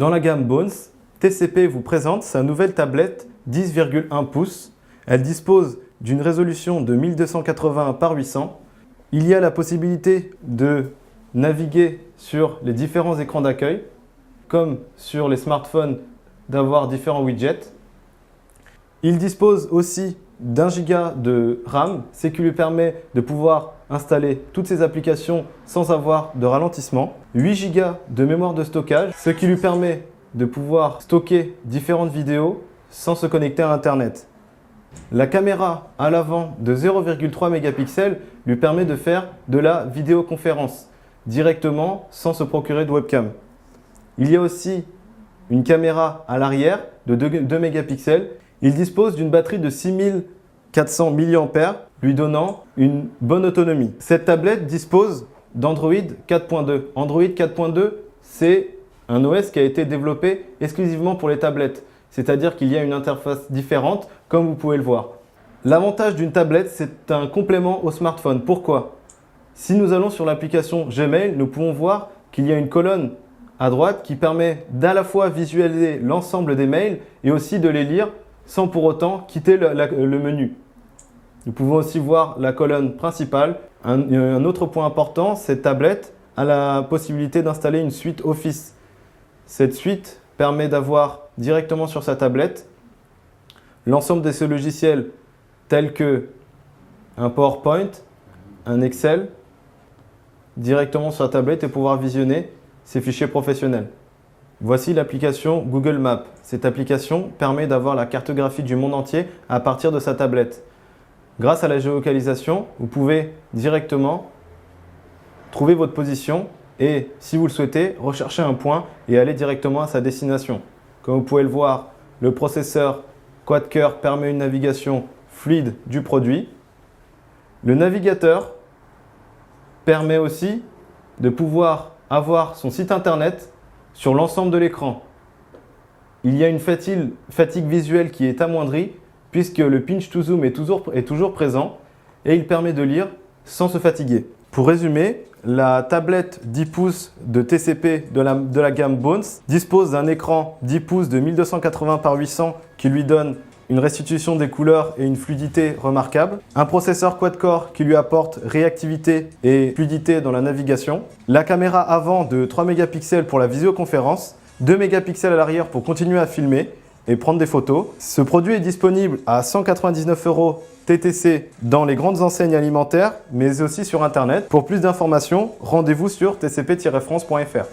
Dans la gamme Bones, TCP vous présente sa nouvelle tablette 10,1 pouces. Elle dispose d'une résolution de 1280 par 800. Il y a la possibilité de naviguer sur les différents écrans d'accueil, comme sur les smartphones, d'avoir différents widgets. Il dispose aussi d'1 Go de RAM, ce qui lui permet de pouvoir installer toutes ses applications sans avoir de ralentissement. 8 Go de mémoire de stockage, ce qui lui permet de pouvoir stocker différentes vidéos sans se connecter à Internet. La caméra à l'avant de 0,3 mégapixels lui permet de faire de la vidéoconférence directement sans se procurer de webcam. Il y a aussi une caméra à l'arrière de 2 mégapixels. Il dispose d'une batterie de 6400 mAh, lui donnant une bonne autonomie. Cette tablette dispose d'Android 4.2. Android 4.2, c'est un OS qui a été développé exclusivement pour les tablettes. C'est-à-dire qu'il y a une interface différente, comme vous pouvez le voir. L'avantage d'une tablette, c'est un complément au smartphone. Pourquoi? Si nous allons sur l'application Gmail, nous pouvons voir qu'il y a une colonne à droite qui permet d'à la fois visualiser l'ensemble des mails et aussi de les lire sans pour autant quitter le menu. Nous pouvons aussi voir la colonne principale. Un autre point important, cette tablette a la possibilité d'installer une suite Office. Cette suite permet d'avoir directement sur sa tablette l'ensemble de ces logiciels tels que un PowerPoint, un Excel, directement sur la tablette et pouvoir visionner ses fichiers professionnels. Voici l'application Google Maps. Cette application permet d'avoir la cartographie du monde entier à partir de sa tablette. Grâce à la géolocalisation, vous pouvez directement trouver votre position et, si vous le souhaitez, rechercher un point et aller directement à sa destination. Comme vous pouvez le voir, le processeur quad-core permet une navigation fluide du produit. Le navigateur permet aussi de pouvoir avoir son site internet sur l'ensemble de l'écran. Il y a une fatigue visuelle qui est amoindrie puisque le pinch to zoom est toujours présent et il permet de lire sans se fatiguer. Pour résumer, la tablette 10 pouces de TCP de la gamme Bones dispose d'un écran 10 pouces de 1280 par 800 qui lui donne une restitution des couleurs et une fluidité remarquable, un processeur quad-core qui lui apporte réactivité et fluidité dans la navigation, la caméra avant de 3 mégapixels pour la visioconférence, 2 mégapixels à l'arrière pour continuer à filmer et prendre des photos. Ce produit est disponible à 199 € TTC dans les grandes enseignes alimentaires, mais aussi sur Internet. Pour plus d'informations, rendez-vous sur tcp-france.fr.